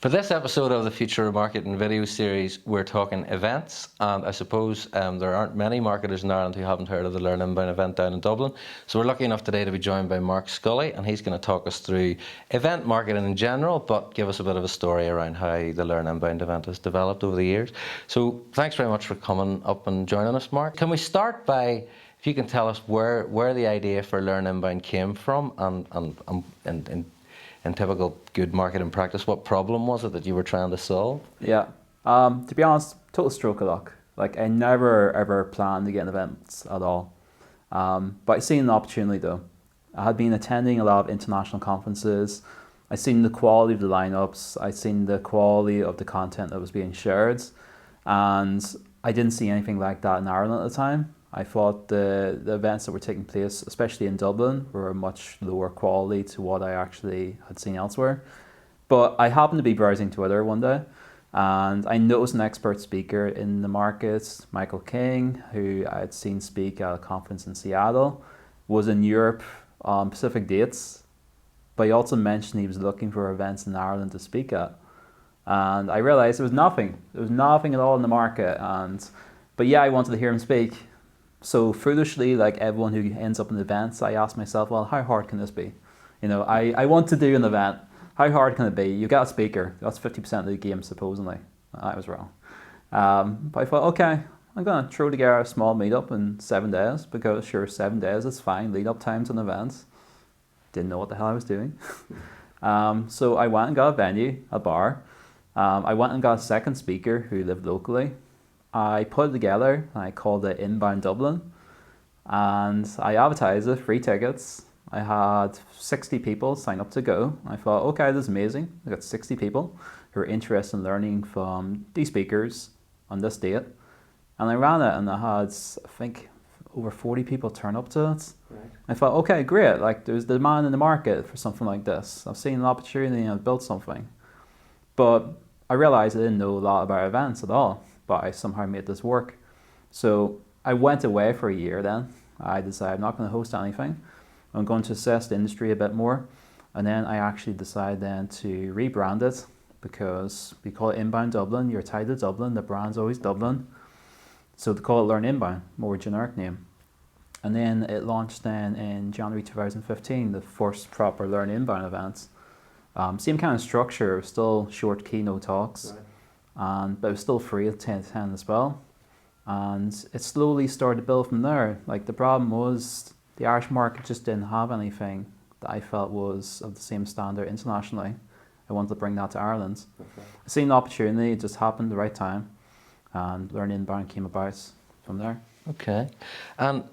For this episode of the Future of Marketing video series, we're talking events, and I suppose there aren't many marketers in Ireland who haven't heard of the Learn Inbound event down in Dublin. So we're lucky enough today to be joined by Mark Scully, and he's going to talk us through event marketing in general, but give us a bit of a story around how the Learn Inbound event has developed over the years. So thanks very much for coming up and joining us, Mark. Can we start by, if you can tell us where the idea for Learn Inbound came from, and in typical good marketing practice, what problem was it that you were trying to solve? Yeah, to be honest, total stroke of luck. Like, I never ever planned to get in events at all. But I seen an opportunity though. I had been attending a lot of international conferences. I seen the quality of the lineups. I seen the quality of the content that was being shared, and I didn't see anything like that in Ireland at the time. I thought the events that were taking place, especially in Dublin, were much lower quality to what I actually had seen elsewhere. But I happened to be browsing Twitter one day, and I noticed an expert speaker in the market, Michael King, who I had seen speak at a conference in Seattle, was in Europe on Pacific dates, but he also mentioned he was looking for events in Ireland to speak at. And I realized there was nothing. There was nothing at all in the market. But yeah, I wanted to hear him speak. So foolishly, like everyone who ends up in events, I asked myself, well, how hard can this be? You know, I want to do an event. How hard can it be? You got a speaker. That's 50% of the game, supposedly. I was wrong. But I thought, okay, I'm going to throw together a small meetup in 7 days, because sure, 7 days is fine. Lead up times on events. Didn't know what the hell I was doing. So I went and got a venue, a bar. I went and got a second speaker who lived locally. I put it together, and I called it Inbound Dublin, and I advertised it, free tickets. I had 60 people sign up to go. I thought, okay, this is amazing. I got 60 people who are interested in learning from these speakers on this date. And I ran it, and I had, I think, over 40 people turn up to it. Right. I thought, okay, great. Like, there's demand in the market for something like this. I've seen an opportunity and I've built something. But I realized I didn't know a lot about events at all. But I somehow made this work. So I went away for a year then. I decided I'm not going to host anything. I'm going to assess the industry a bit more. And then I actually decided then to rebrand it, because we call it Inbound Dublin. You're tied to Dublin. The brand's always Dublin. So to call it Learn Inbound, more generic name. And then it launched then in January 2015, the first proper Learn Inbound event. Same kind of structure, still short keynote talks. Right. But it was still free at 10 to 10 as well. And it slowly started to build from there. Like, the problem was the Irish market just didn't have anything that I felt was of the same standard internationally. I wanted to bring that to Ireland. Okay. I seen the opportunity, it just happened at the right time, and Learn Inbound came about from there. Okay. And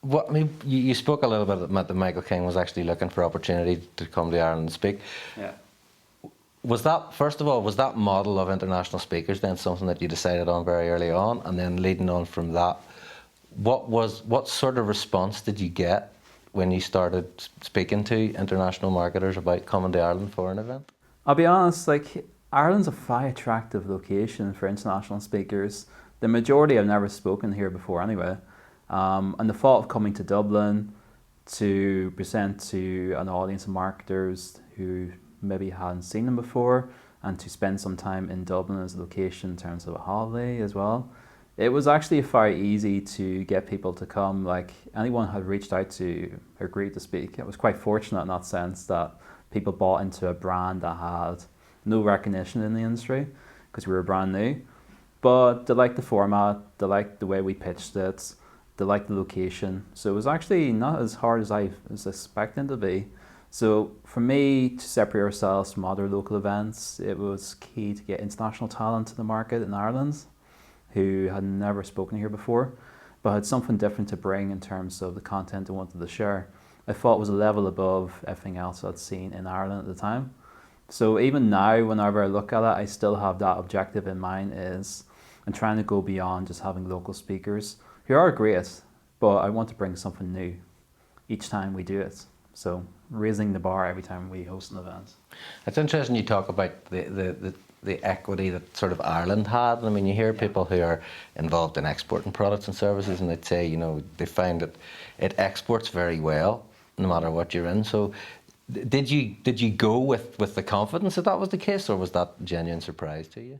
what, I mean, you spoke a little bit about that Michael King was actually looking for opportunity to come to Ireland and speak. Yeah. Was that, first of all, was that model of international speakers then something that you decided on very early on, and then leading on from that, what sort of response did you get when you started speaking to international marketers about coming to Ireland for an event? I'll be honest, like, Ireland's a very attractive location for international speakers. The majority have never spoken here before anyway. And the thought of coming to Dublin to present to an audience of marketers who maybe hadn't seen them before, and to spend some time in Dublin as a location in terms of a holiday as well. It was actually very easy to get people to come. Like, anyone had reached out to agreed to speak. It was quite fortunate in that sense that people bought into a brand that had no recognition in the industry, because we were brand new. But they liked the format, they liked the way we pitched it, they liked the location. So it was actually not as hard as I was expecting to be. So for me, to separate ourselves from other local events, it was key to get international talent to the market in Ireland who had never spoken here before, but had something different to bring in terms of the content they wanted to share. I thought it was a level above everything else I'd seen in Ireland at the time. So even now, whenever I look at it, I still have that objective in mind, is I'm trying to go beyond just having local speakers who are great, but I want to bring something new each time we do it. So raising the bar every time we host an event. It's interesting you talk about the equity that sort of Ireland had. I mean, you hear people who are involved in exporting products and services, and they'd say, you know, they find that it exports very well, no matter what you're in. So Did you go with the confidence that that was the case, or was that a genuine surprise to you?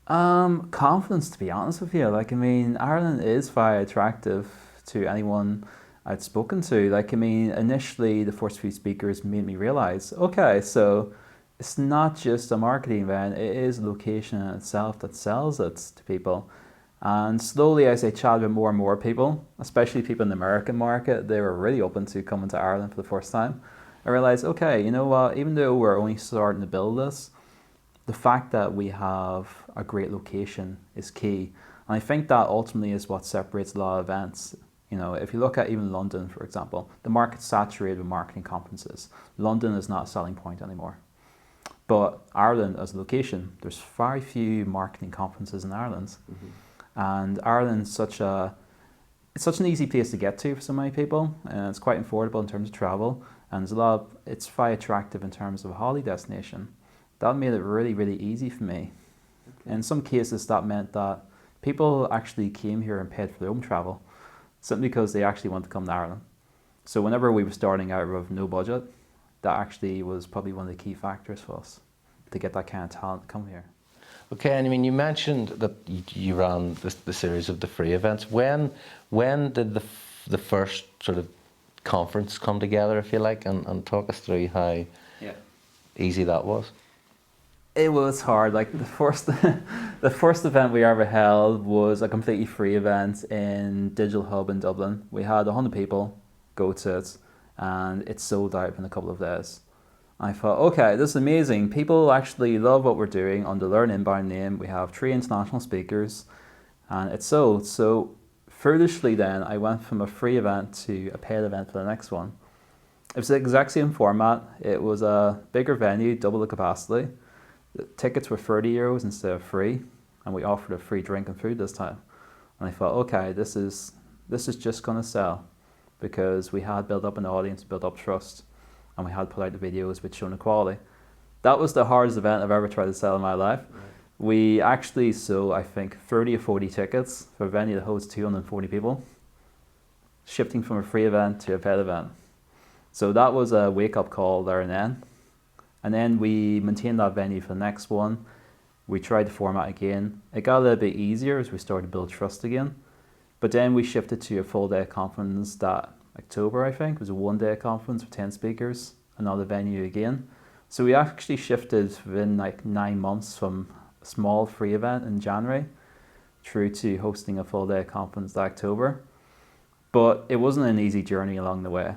Confidence, to be honest with you. Like, I mean, Ireland is very attractive to anyone I'd spoken to. Like, I mean, initially the first few speakers made me realize, okay, so it's not just a marketing event, it is a location in itself that sells it to people. And slowly, as I chatted with more and more people, especially people in the American market, they were really open to coming to Ireland for the first time. I realized, okay, you know what, even though we're only starting to build this, the fact that we have a great location is key. And I think that ultimately is what separates a lot of events. You know, if you look at even London, for example, the market's saturated with marketing conferences. London is not a selling point anymore. But Ireland as a location, there's very few marketing conferences in Ireland. And Ireland's it's such an easy place to get to for so many people, and it's quite affordable in terms of travel, and it's very attractive in terms of a holiday destination. That made it really, really easy for me. In some cases, that meant that people actually came here and paid for their own travel, simply because they actually want to come to Ireland. So whenever we were starting out with no budget, that actually was probably one of the key factors for us to get that kind of talent to come here. Okay, and I mean, you mentioned that you ran the series of the free events. When did the first sort of conference come together, if you like, and talk us through how easy that was? It was hard. Like the first event we ever held was a completely free event in Digital Hub in Dublin. We had 100 people go to it, and it sold out in a couple of days. I thought, okay, this is amazing. People actually love what we're doing under Learn Inbound name. We have 3 international speakers, and it sold. So foolishly then, I went from a free event to a paid event for the next one. It was the exact same format. It was a bigger venue, double the capacity. The tickets were €30 instead of free, and we offered a free drink and food this time. And I thought, okay, this is just going to sell, because we had built up an audience, built up trust, and we had put out the videos which shown the quality. That was the hardest event I've ever tried to sell in my life. Right. We actually sold, I think, 30 or 40 tickets for a venue that holds 240 people, shifting from a free event to a paid event. So that was a wake-up call there and then. And then we maintained that venue for the next one. We tried the format again. It got a little bit easier as we started to build trust again. But then we shifted to a full-day conference that October, I think. It was a one-day conference with 10 speakers, another venue again. So we actually shifted within like 9 months from a small free event in January through to hosting a full-day conference that October. But it wasn't an easy journey along the way,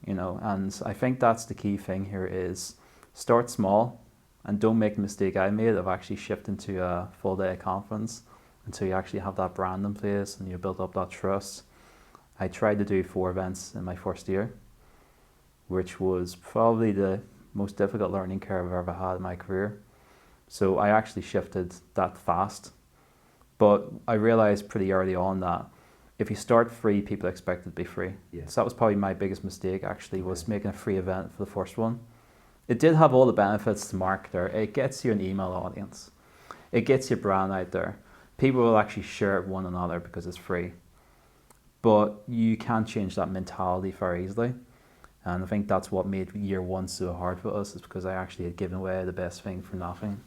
you know, and I think that's the key thing here is start small and don't make the mistake I made of actually shifting to a full-day conference until you actually have that brand in place and you build up that trust. I tried to do 4 events in my first year, which was probably the most difficult learning curve I've ever had in my career. So I actually shifted that fast. But I realized pretty early on that if you start free, people expect it to be free. Yeah. So that was probably my biggest mistake actually, was making a free event for the first one. It did have all the benefits to marketer. It gets you an email audience. It gets your brand out there. People will actually share it with one another because it's free. But you can't change that mentality very easily. And I think that's what made year one so hard for us, is because I actually had given away the best thing for nothing.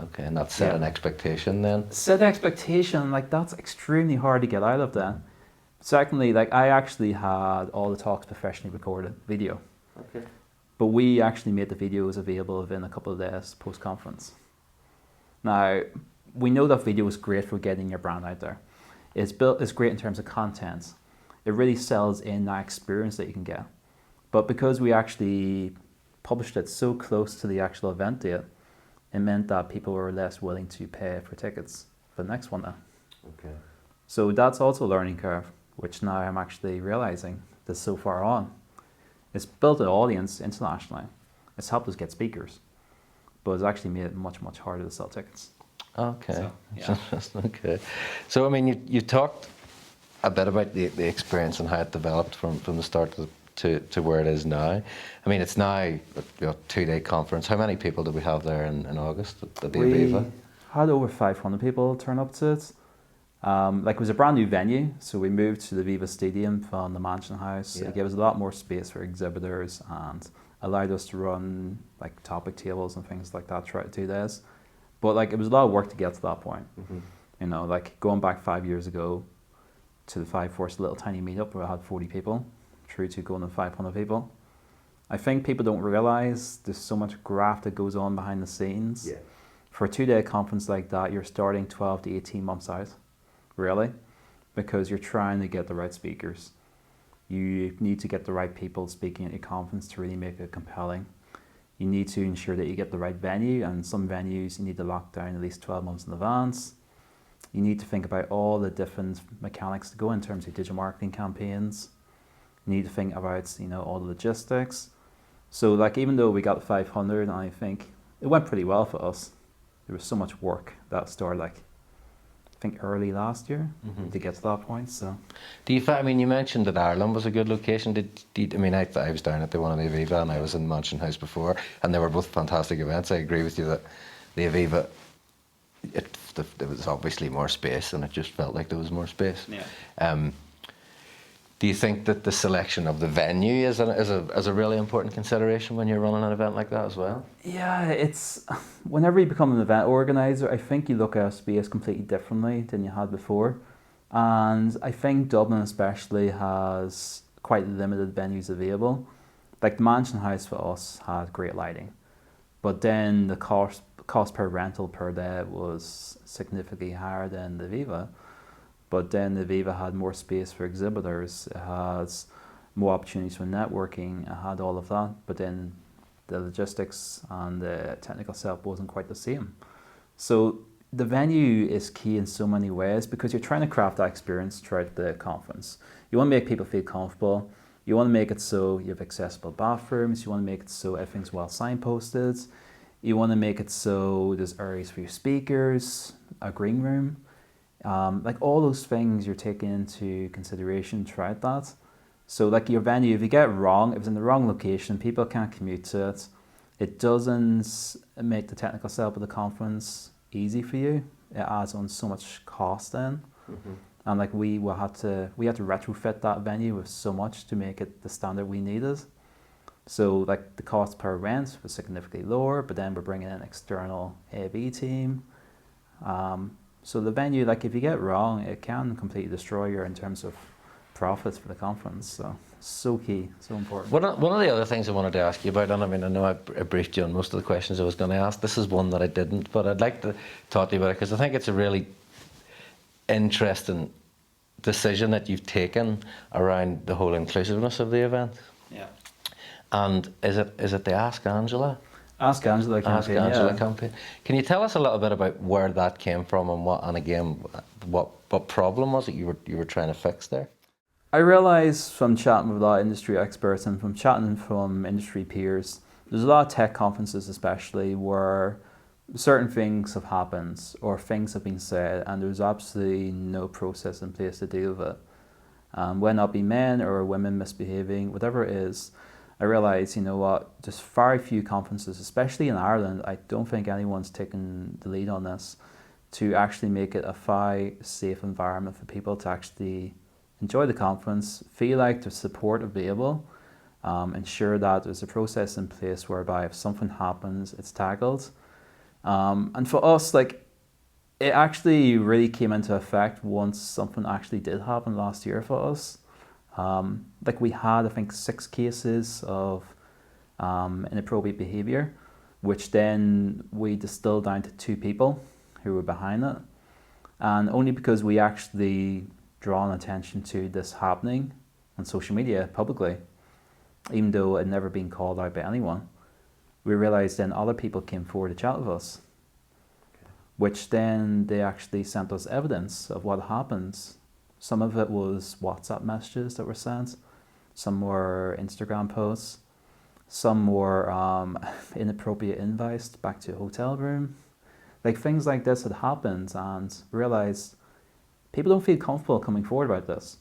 Okay, and that set an expectation then? Set expectation, like that's extremely hard to get out of then. Secondly, like I actually had all the talks professionally recorded, video. Okay. But we actually made the videos available within a couple of days post-conference. Now, we know that video is great for getting your brand out there. It's great in terms of content. It really sells in that experience that you can get. But because we actually published it so close to the actual event date, it meant that people were less willing to pay for tickets for the next one now. Okay. So that's also a learning curve, which now I'm actually realizing that so far on. It's built an audience internationally. It's helped us get speakers, but it's actually made it much, much harder to sell tickets. Okay. So, yeah. Okay. So, I mean, you talked a bit about the experience and how it developed from the start to where it is now. I mean, it's now a 2-day conference. How many people did we have there in August at the Aviva? We had over 500 people turn up to it. Like it was a brand new venue, so we moved to the Viva Stadium from the Mansion House. Yeah. It gave us a lot more space for exhibitors and allowed us to run like topic tables and things like that throughout 2 days. But like it was a lot of work to get to that point. You know, like going back 5 years ago to the Five Force little tiny meetup where I had 40 people, through to going to 500 people. I think people don't realise there's so much graft that goes on behind the scenes. Yeah. For a 2-day conference like that, you're starting 12 to 18 months out, really, because you're trying to get the right speakers. You need to get the right people speaking at your conference to really make it compelling. You need to ensure that you get the right venue, and some venues you need to lock down at least 12 months in advance. You need to think about all the different mechanics to go in terms of digital marketing campaigns. You need to think about, you know, all the logistics. So like even though we got 500, and I think it went pretty well for us, there was so much work that started like I think early last year to get to that point. So, Do you? I mean, you mentioned that Ireland was a good location. I mean, I was down at the one in the Aviva, and I was in Mansion House before, and they were both fantastic events. I agree with you that the Aviva, there was obviously more space, and it just felt like there was more space. yeah. Do you think that the selection of the venue is a really important consideration when you're running an event like that as well? Yeah, it's whenever you become an event organizer, I think you look at a space completely differently than you had before. And I think Dublin especially has quite limited venues available. Like the Mansion House for us had great lighting, but then the cost per rental per day was significantly higher than the Viva. But then the Viva had more space for exhibitors, it has more opportunities for networking, it had all of that, but then the logistics and the technical setup wasn't quite the same. So the venue is key in so many ways because you're trying to craft that experience throughout the conference. You want to make people feel comfortable, you want to make it so you have accessible bathrooms, you want to make it so everything's well signposted, you want to make it so there's areas for your speakers, a green room. Like all those things you're taking into consideration throughout that. So like your venue, if you get it wrong, if it's in the wrong location, people can't commute to it. It doesn't make the technical setup of the conference easy for you. It adds on so much cost then. And like we had to retrofit that venue with so much to make it the standard we needed. So like the cost per rent was significantly lower, but then we're bringing in an external AV team. So the venue, like if you get it wrong, it can completely destroy you in terms of profits for the conference. So key, so important. One of the other things I wanted to ask you about, and I mean, I know I briefed you on most of the questions I was going to ask. This is one that I didn't, but I'd like to talk to you about it because I think it's a really interesting decision that you've taken around the whole inclusiveness of the event. Yeah. And is it the Ask Angela? Ask Angela campaign. Ask Angela campaign. Can you tell us a little bit about where that came from and what problem was it you were trying to fix there? I realised from chatting with a lot of industry experts and from chatting from industry peers, there's a lot of tech conferences especially where certain things have happened or things have been said and there's absolutely no process in place to deal with it. Whether not be men or women misbehaving, whatever it is, I realised, you know what, there's very few conferences, especially in Ireland, I don't think anyone's taken the lead on this, to actually make it a very safe environment for people to actually enjoy the conference, feel like there's support available, ensure that there's a process in place whereby if something happens, it's tackled. And for us, like, it actually really came into effect once something actually did happen last year for us. Like we had, I think, 6 cases of inappropriate behaviour, which then we distilled down to 2 people who were behind it. And only because we actually drawn attention to this happening on social media publicly, even though it had never been called out by anyone, we realised then other people came forward to chat with us, which then they actually sent us evidence of what happens. Some of it was WhatsApp messages that were sent, some were Instagram posts, some were inappropriate invites back to a hotel room. Like things like this had happened and realised people don't feel comfortable coming forward about this.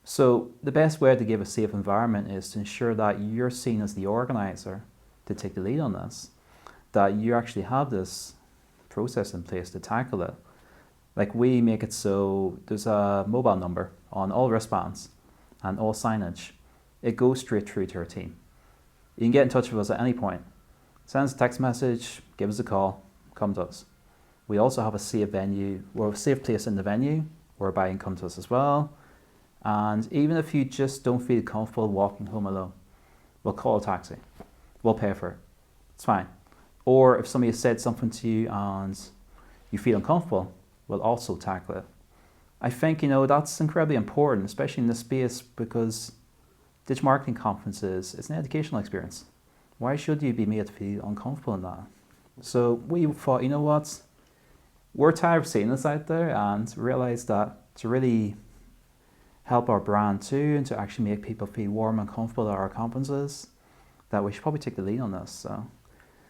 So the best way to give a safe environment is to ensure that you're seen as the organiser to take the lead on this, that you actually have this process in place to tackle it. Like we make it so there's a mobile number on all wristbands and all signage. It goes straight through to our team. You can get in touch with us at any point. Send us a text message, give us a call, come to us. We also have a safe venue, or a safe place in the venue whereby you can come to us as well. And even if you just don't feel comfortable walking home alone, we'll call a taxi. We'll pay for it. It's fine. Or if somebody has said something to you and you feel uncomfortable, we'll also tackle it. I think, that's incredibly important, especially in this space, because digital marketing conferences, it's an educational experience. Why should you be made to feel uncomfortable in that? So we thought, you know what? We're tired of seeing this out there and realised that to really help our brand too and to actually make people feel warm and comfortable at our conferences, that we should probably take the lead on this. So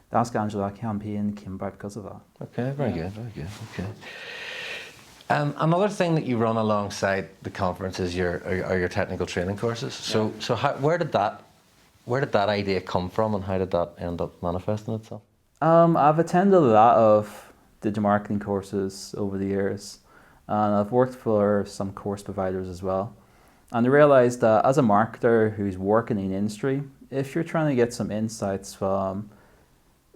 the Ask Angela campaign came about because of that. Okay, very good, very good. Okay. Another thing that you run alongside the conference is your technical training courses. So where did that idea come from, and how did that end up manifesting itself? I've attended a lot of digital marketing courses over the years, and I've worked for some course providers as well. And I realised that as a marketer who's working in the industry, if you're trying to get some insights from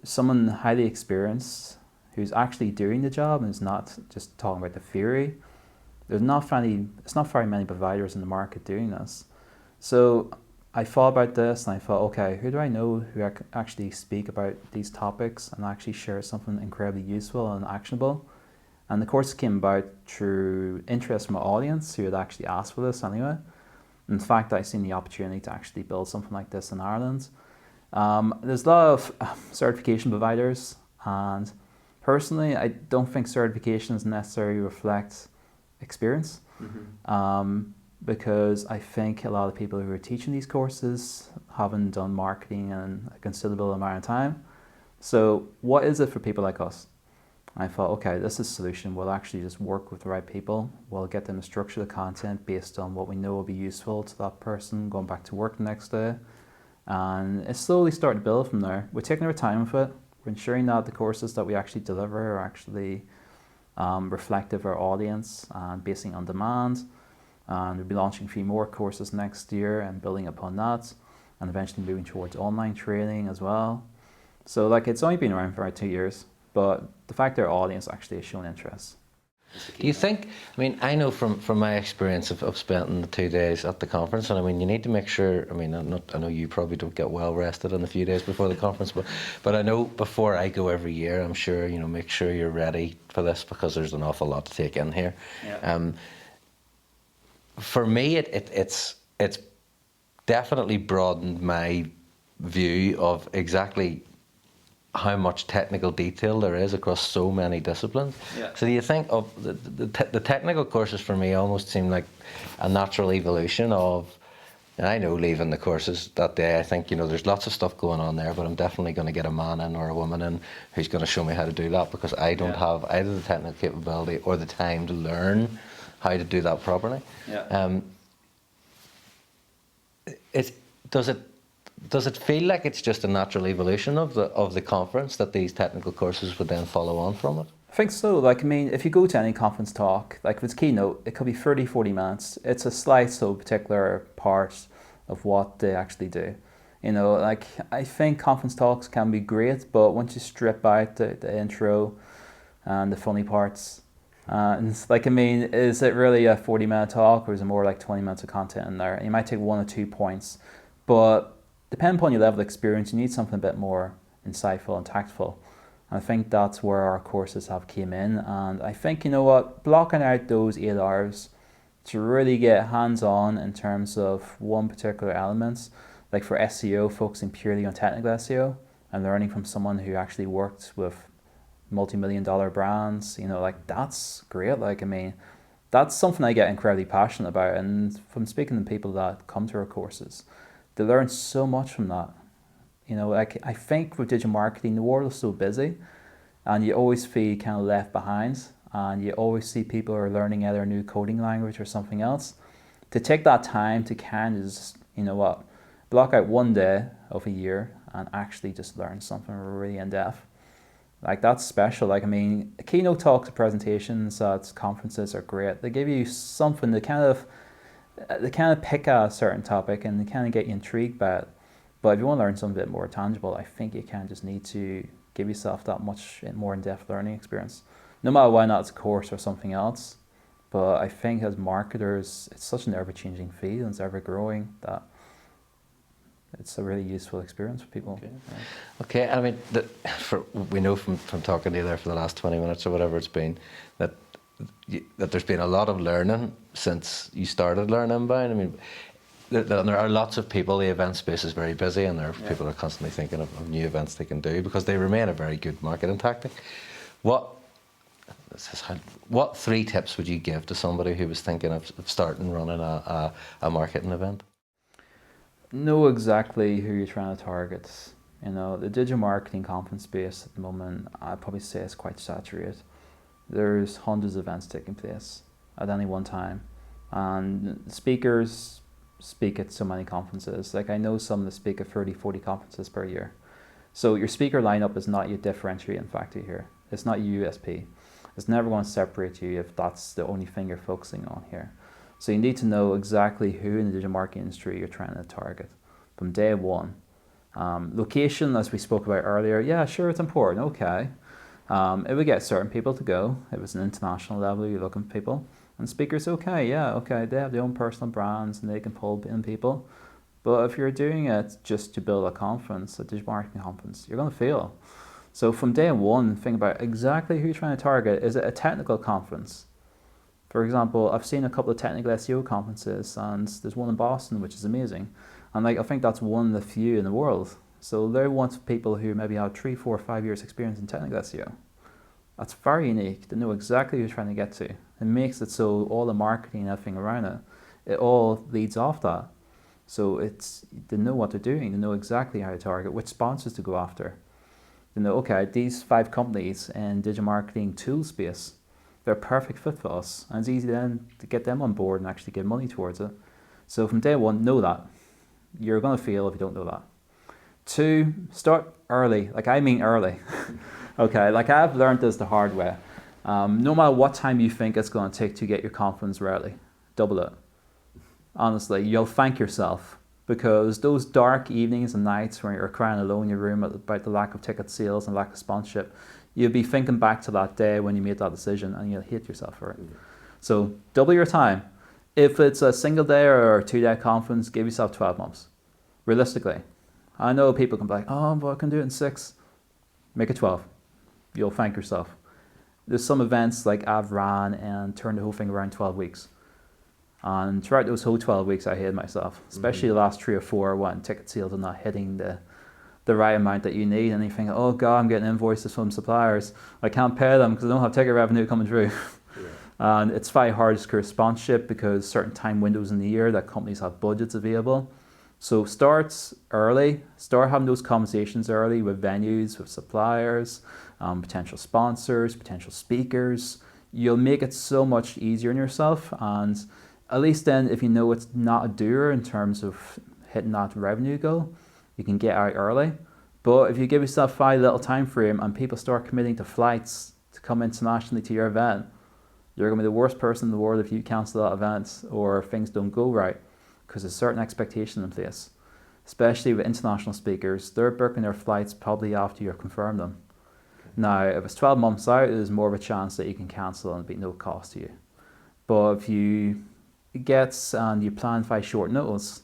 someone highly experienced who's actually doing the job and is not just talking about the theory, it's not very many providers in the market doing this. So I thought about this and I thought, okay, who do I know who actually speak about these topics and actually share something incredibly useful and actionable? And the course came about through interest from my audience who had actually asked for this anyway. In fact, I seen the opportunity to actually build something like this in Ireland. There's a lot of certification providers, and personally, I don't think certifications necessarily reflect experience. Because I think a lot of people who are teaching these courses haven't done marketing in a considerable amount of time. So what is it for people like us? I thought, okay, this is a solution. We'll actually just work with the right people. We'll get them to structure the content based on what we know will be useful to that person going back to work the next day. And it's slowly started to build from there. We're taking our time with it. We're ensuring that the courses that we actually deliver are actually reflective of our audience and basing on demand. And we'll be launching a few more courses next year and building upon that, and eventually moving towards online training as well. So it's only been around for about 2 years, but the fact that our audience actually has shown interest. Do you think, I know from my experience of spending the 2 days at the conference, and you need to make sure, I know you probably don't get well rested in the few days before the conference, but I know before I go every year, I'm sure, make sure you're ready for this, because there's an awful lot to take in here. Yeah. For me, it's definitely broadened my view of exactly how much technical detail there is across so many disciplines. Yeah. So do you think of the technical courses for me almost seem like a natural evolution of, and I know leaving the courses that day, I think, there's lots of stuff going on there, but I'm definitely going to get a man in or a woman in who's going to show me how to do that, because I don't have either the technical capability or the time to learn how to do that properly. Yeah. Does it feel like it's just a natural evolution of the conference that these technical courses would then follow on from it? I think so. If you go to any conference talk, if it's keynote, it could be 30, 40 minutes. It's a slice of a particular part of what they actually do. I think conference talks can be great, but once you strip out the intro and the funny parts, is it really a 40-minute talk, or is it more like 20 minutes of content in there? You might take 1 or 2 points, but depending upon your level of experience, you need something a bit more insightful and tactful. And I think that's where our courses have came in. And I think, blocking out those 8 hours to really get hands-on in terms of one particular element, like for SEO, focusing purely on technical SEO and learning from someone who actually worked with multi-million-dollar brands, that's great. That's something I get incredibly passionate about. And from speaking to people that come to our courses, they learn so much from that. I think with digital marketing, the world is so busy, and you always feel kind of left behind, and you always see people are learning either a new coding language or something else. To take that time to kind of just, block out 1 day of a year and actually just learn something really in depth. Like that's special. Like I mean, keynote talks or presentations at conferences are great. They give you something to kind of pick a certain topic and they kind of get you intrigued by it. But if you want to learn something a bit more tangible, I think you kind of just need to give yourself that much more in-depth learning experience. No matter why not it's a course or something else. But I think as marketers, it's such an ever-changing field and it's ever-growing that it's a really useful experience for people. Okay. Okay, I mean, we know from talking to you there for the last 20 minutes or whatever it's been, that there's been a lot of learning since you started Learn Inbound. I mean, there are lots of people, the event space is very busy and there are people are constantly thinking of new events they can do because they remain a very good marketing tactic. What 3 tips would you give to somebody who was thinking of starting running a marketing event? Know exactly who you're trying to target. You know, the digital marketing conference space at the moment, I'd probably say it's quite saturated. There's hundreds of events taking place at any one time. And speakers speak at so many conferences. Like I know some that speak at 30, 40 conferences per year. So your speaker lineup is not your differentiating factor here. It's not your USP. It's never going to separate you if that's the only thing you're focusing on here. So you need to know exactly who in the digital marketing industry you're trying to target from day one. Location, as we spoke about earlier, yeah, sure, it's important, okay. It would get certain people to go. If it's an international level, you're looking for people. And speakers, okay, yeah, okay, they have their own personal brands and they can pull in people. But if you're doing it just to build a conference, a digital marketing conference, you're going to fail. So from day one, think about exactly who you're trying to target. Is it a technical conference? For example, I've seen a couple of technical SEO conferences and there's one in Boston, which is amazing. And like, I think that's one of the few in the world. So they want people who maybe have 3, 4, 5 years experience in technical SEO. That's very unique. They know exactly who you're trying to get to. It makes it so all the marketing and everything around it, it all leads off that. So they know what they're doing. They know exactly how to target, which sponsors to go after. They know, okay, these 5 companies in digital marketing tool space, they're a perfect fit for us. And it's easy then to get them on board and actually give money towards it. So from day one, know that. You're going to fail if you don't know that. 2, start early. Like I mean early. Okay, like I've learned this the hard way. No matter what time you think it's going to take to get your conference ready, double it. Honestly, you'll thank yourself because those dark evenings and nights when you're crying alone in your room about the lack of ticket sales and lack of sponsorship, you'll be thinking back to that day when you made that decision and you'll hate yourself for it. So double your time. If it's a single day or a 2-day conference, give yourself 12 months. Realistically. I know people can be like, oh, but I can do it in 6. Make it 12. You'll thank yourself. There's some events like I've ran and turned the whole thing around 12 weeks. And throughout those whole 12 weeks, I hated myself, especially the last 3 or 4 when ticket sales are not hitting the right amount that you need. And you think, oh God, I'm getting invoices from suppliers. I can't pay them because I don't have ticket revenue coming through. Yeah. And it's very hard to secure sponsorship because certain time windows in the year that companies have budgets available. So start early, start having those conversations early with venues, with suppliers, potential sponsors, potential speakers. You'll make it so much easier on yourself, and at least then if you know it's not a doer in terms of hitting that revenue goal, you can get out early. But if you give yourself 5 little time frame and people start committing to flights to come internationally to your event, you're going to be the worst person in the world if you cancel that event or things don't go right. Because there's certain expectation in place, especially with international speakers. They're booking their flights probably after you've confirmed them. Okay. Now, if it's 12 months out, there's more of a chance that you can cancel and be no cost to you. But if you get and you plan by short notice,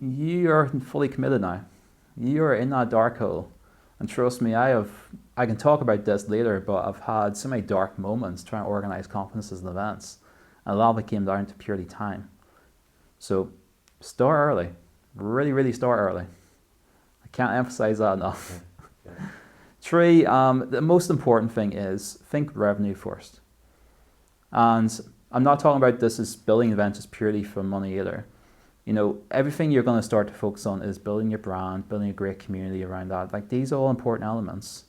you are fully committed now. You are in that dark hole. And trust me, I can talk about this later, but I've had so many dark moments trying to organize conferences and events. And a lot of it came down to purely time. So start early, really, really start early. I can't emphasize that enough. Yeah. 3, the most important thing is think revenue first. And I'm not talking about this as building events just purely for money either. You know, everything you're going to start to focus on is building your brand, building a great community around that. Like these are all important elements,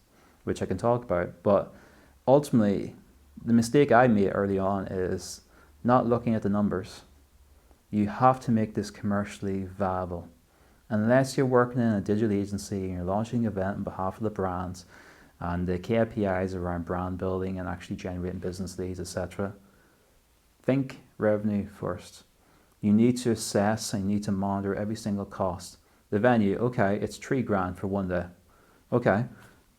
which I can talk about. But ultimately, the mistake I made early on is not looking at the numbers. You have to make this commercially viable. Unless you're working in a digital agency and you're launching an event on behalf of the brands and the KPIs around brand building and actually generating business leads, etc. Think revenue first. You need to assess and you need to monitor every single cost. The venue, okay, it's $3,000 for one day. Okay,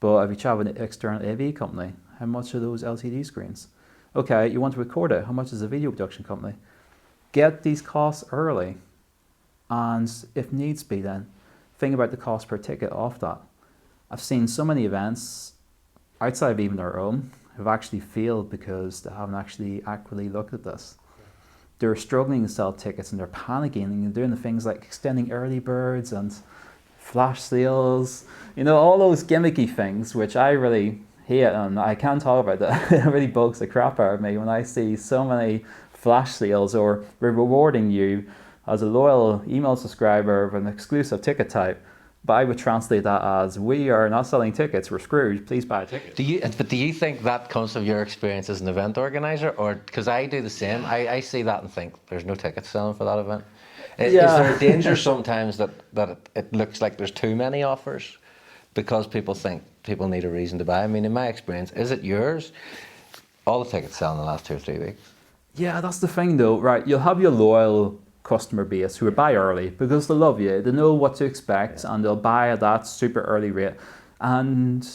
but if you chat with an external AV company, how much are those LCD screens? Okay, you want to record it, how much is a video production company? Get these costs early, and if needs be then, think about the cost per ticket off that. I've seen so many events outside of even our own have actually failed because they haven't actually accurately looked at this. They're struggling to sell tickets and they're panicking and they're doing the things like extending early birds and flash sales, all those gimmicky things which I really hate, and I can't talk about that. It really bugs the crap out of me when I see so many flash sales, or we're rewarding you as a loyal email subscriber of an exclusive ticket type. But I would translate that as, we are not selling tickets, we're screwed, please buy a ticket. Do you think that comes from your experience as an event organizer? Or, because I do the same, I see that and think, there's no tickets selling for that event. Is there a danger sometimes that it looks like there's too many offers because people think people need a reason to buy? I mean, in my experience, is it yours? All the tickets sell in the last 2 or 3 weeks. Yeah, that's the thing though, right? You'll have your loyal customer base who will buy early because they love you, they know what to expect, and they'll buy at that super early rate. And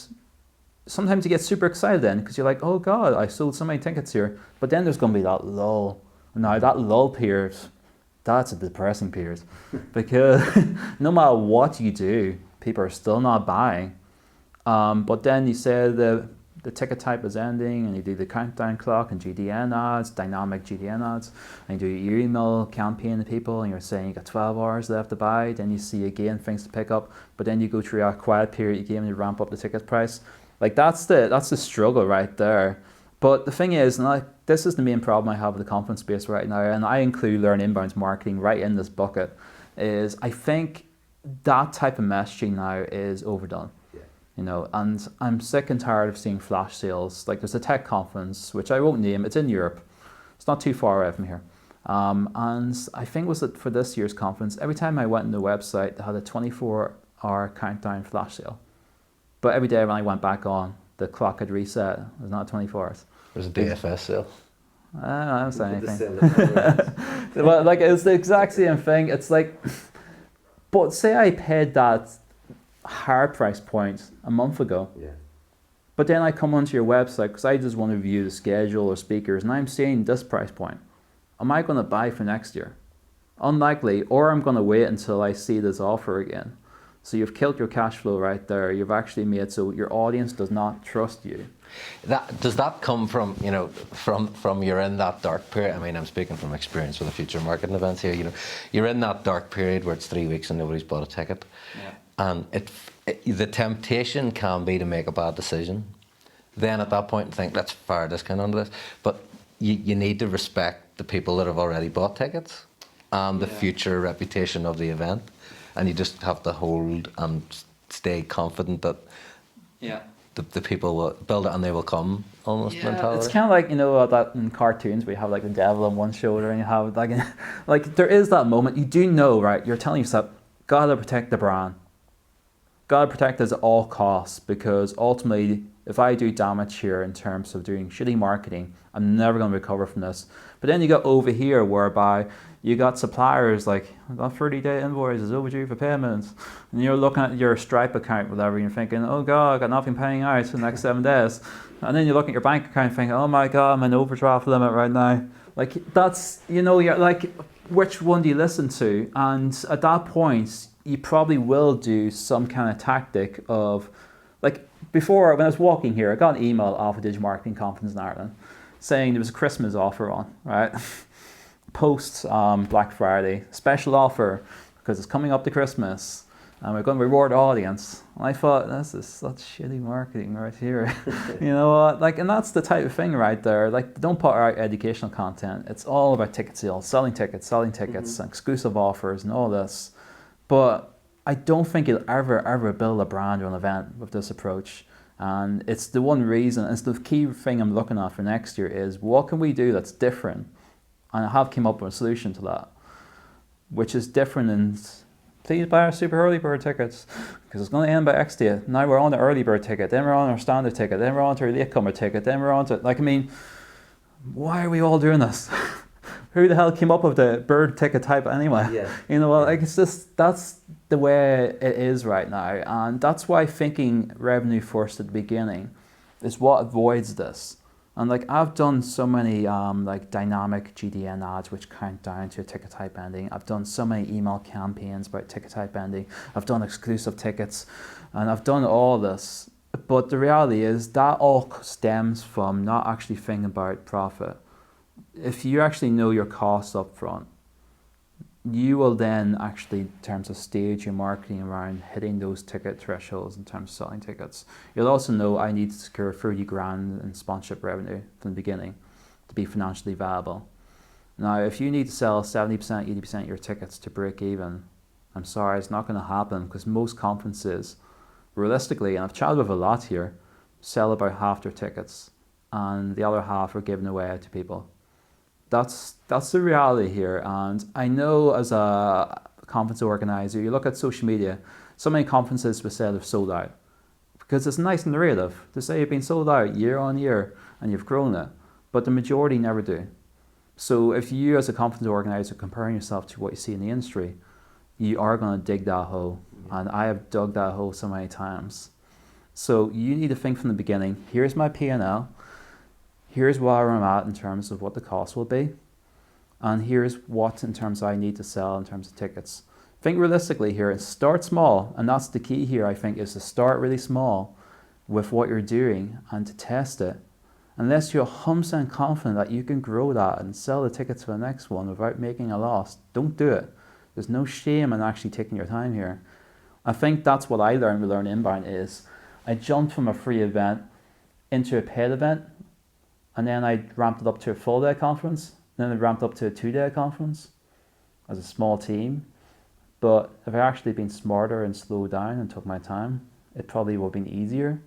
sometimes you get super excited then because you're like, oh God, I sold so many tickets here. But then there's going to be that lull. Now that lull period, that's a depressing period because no matter what you do, people are still not buying. But then you say the ticket type is ending and you do the countdown clock and GDN ads, dynamic GDN ads, and you do your email campaign to people and you're saying you got 12 hours left to buy. Then you see again things to pick up, but then you go through a quiet period again and you ramp up the ticket price. Like that's the struggle right there. But the thing is, and this is the main problem I have with the conference space right now, and I include Learn Inbound's marketing right in this bucket, is I think that type of messaging now is overdone. And I'm sick and tired of seeing flash sales. Like there's a tech conference, which I won't name, it's in Europe. It's not too far away from here. And I think was it for this year's conference, every time I went on the website, they had a 24-hour countdown flash sale. But every day when I went back on, the clock had reset. It was not 24 hours. It was a DFS sale. I don't say anything. But like it's the exact same thing. It's like, but say I paid that higher price point a month ago. Yeah. But then I come onto your website because I just want to view the schedule or speakers and I'm seeing this price point. Am I going to buy for next year? Unlikely, or I'm going to wait until I see this offer again. So you've killed your cash flow right there. You've actually made so your audience does not trust you. Does that come from, from you're in that dark period? I mean, I'm speaking from experience with the future marketing events here. You're in that dark period where it's 3 weeks and nobody's bought a ticket. Yeah. And the temptation can be to make a bad decision. Then at that point think, let's fire a discount onto this. But you need to respect the people that have already bought tickets and the future reputation of the event. And you just have to hold and stay confident that the people will build it and they will come, almost mentality. It's kind of like, that in cartoons where you have like the devil on one shoulder and you have like there is that moment, you do know, right? You're telling yourself, gotta protect the brand. Gotta protect us at all costs, because ultimately, if I do damage here in terms of doing shitty marketing, I'm never going to recover from this. But then you got over here whereby you got suppliers like, that 30-day invoice is overdue for payments. And you're looking at your Stripe account, whatever, and you're thinking, oh God, I got nothing paying out for the next 7 days. And then you look at your bank account thinking, oh my God, I'm in overdraft limit right now. Like that's, you're like, which one do you listen to? And at that point, you probably will do some kind of tactic of, like before, when I was walking here, I got an email off a digital marketing conference in Ireland saying there was a Christmas offer on, right? Post Black Friday, special offer because it's coming up to Christmas and we're going to reward audience. And I thought, this is such shitty marketing right here. You know what? Like, and that's the type of thing right there. Like, don't put out educational content. It's all about ticket sales, selling tickets, and exclusive offers and all this. But I don't think you'll ever build a brand or an event with this approach. And it's the one reason, it's the key thing I'm looking at for next year is what can we do that's different? And I have come up with a solution to that, which is different in please buy our super early bird tickets because it's going to end by X date. Now we're on the early bird ticket, then we're on our standard ticket, then we're on to our latecomer ticket, then we're on to, like, I mean, why are we all doing this? Who the hell came up with the bird ticket type anyway? Yeah. You know, well, like, it's just, that's the way it is right now. And that's why thinking revenue first at the beginning is what avoids this. And like, I've done so many like dynamic GDN ads which count down to a ticket type ending. I've done so many email campaigns about ticket type ending. I've done exclusive tickets, and I've done all this. But the reality is that all stems from not actually thinking about profit. If you actually know your costs up front, you will then actually, in terms of stage your marketing around hitting those ticket thresholds in terms of selling tickets. You'll also know I need to secure 30 grand in sponsorship revenue from the beginning to be financially viable. Now, if you need to sell 70%, 80% of your tickets to break even, I'm sorry, it's not going to happen, because most conferences, realistically, and I've chatted with a lot here, sell about half their tickets and the other half are given away to people. That's the reality here. And I know as a conference organizer, you look at social media, so many conferences will say they've sold out because it's nice narrative to say you've been sold out year on year and you've grown it, but the majority never do. So if you as a conference organizer comparing yourself to what you see in the industry, you are going to dig that hole. And I have dug that hole so many times. So you need to think from the beginning, here's my P&L, here's where I'm at in terms of what the cost will be, and here's what in terms I need to sell in terms of tickets. Think realistically here and start small, and that's the key here, I think, is to start really small with what you're doing and to test it. Unless you're 100% confident that you can grow that and sell the tickets for the next one without making a loss, don't do it. There's no shame in actually taking your time here. I think that's what I learned with Learn Inbound is I jumped from a free event into a paid event, and then I ramped it up to a full day conference, then I ramped up to a 2-day conference as a small team. But if I actually been smarter and slowed down and took my time, it probably would have been easier.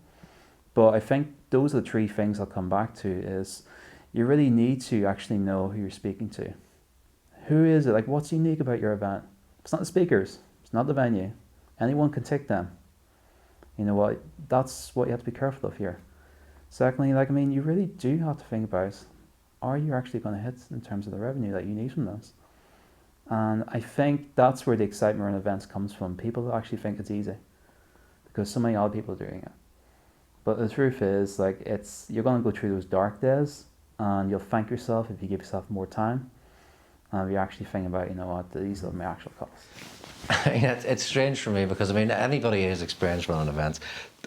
But I think those are the 3 things I'll come back to is you really need to actually know who you're speaking to. Who is it? Like, what's unique about your event? It's not the speakers. It's not the venue. Anyone can take them. You know what? That's what you have to be careful of here. Secondly, like, I mean, you really do have to think about, are you actually going to hit in terms of the revenue that you need from this? And I think that's where the excitement around events comes from. People actually think it's easy because so many other people are doing it. But the truth is, like, you're going to go through those dark days and you'll thank yourself if you give yourself more time. And you're actually thinking about, you know what, these are my actual costs. It's strange for me because, I mean, anybody who's experienced running events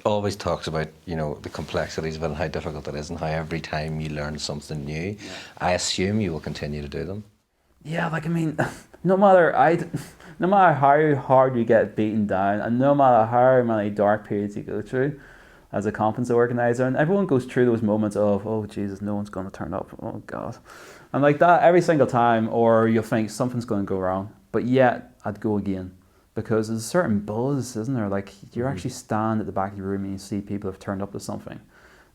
always talks about, you know, the complexities of it and how difficult it is and how every time you learn something new, I assume you will continue to do them. Yeah, like, I mean, no matter how hard you get beaten down and no matter how many dark periods you go through as a conference organizer, and everyone goes through those moments of, oh Jesus, no one's going to turn up, oh God. And like that every single time, or you'll think something's going to go wrong, but yet I'd go again because there's a certain buzz, isn't there? Like, you actually stand at the back of the room and you see people have turned up to something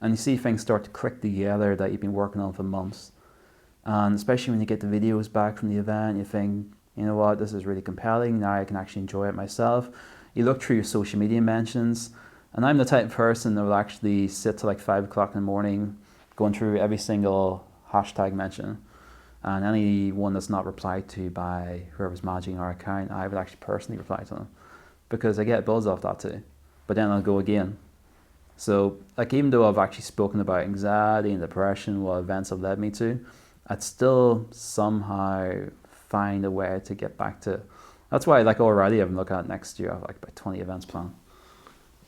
and you see things start to click together that you've been working on for months. And especially when you get the videos back from the event, you think, you know what, this is really compelling, now I can actually enjoy it myself. You look through your social media mentions, and I'm the type of person that will actually sit till like 5 o'clock in the morning going through every single hashtag mention. And anyone that's not replied to by whoever's managing our account, I would actually personally reply to them because I get buzz off that too. But then I'll go again. So, like, even though I've actually spoken about anxiety and depression, what events have led me to, I'd still somehow find a way to get back to. That's why, like, already I'm looking at next year, I have like about 20 events planned.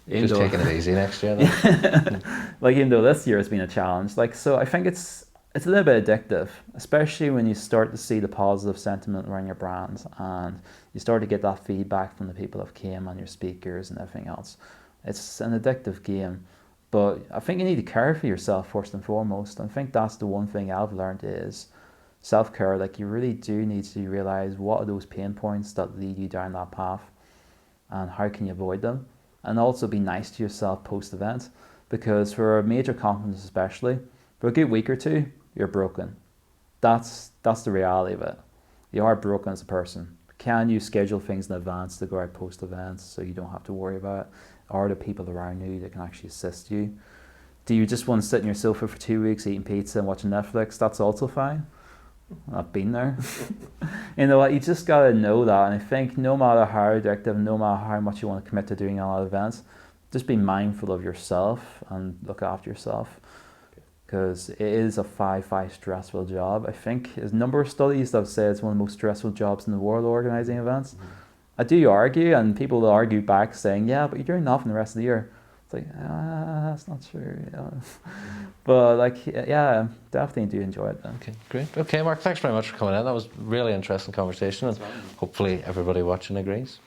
Just taking it easy next year then? Like, even though this year has been a challenge, like, so I think it's a little bit addictive, especially when you start to see the positive sentiment around your brand and you start to get that feedback from the people that came and your speakers and everything else. It's an addictive game, but I think you need to care for yourself first and foremost. I think that's the one thing I've learned is self-care. Like, you really do need to realize what are those pain points that lead you down that path and how can you avoid them, and also be nice to yourself post-event, because for a major conference especially, for a good week or two, you're broken. That's the reality of it. You are broken as a person. can you schedule things in advance to go out post events so you don't have to worry about it? Are there people around you that can actually assist you? Do you just want to sit on your sofa for 2 weeks eating pizza and watching Netflix? That's also fine. I've been there. You know what, you just gotta know that, and I think no matter how addictive, no matter how much you want to commit to doing a lot of events, just be mindful of yourself and look after yourself, because it is a 5 stressful job. I think there's a number of studies that have said it's one of the most stressful jobs in the world, organising events. I do argue, and people will argue back saying, yeah, but you're doing nothing the rest of the year. It's like, that's not true. You know? But like, yeah, definitely do enjoy it then. Okay, great. Okay, Mark, thanks very much for coming in. That was a really interesting conversation, and hopefully everybody watching agrees.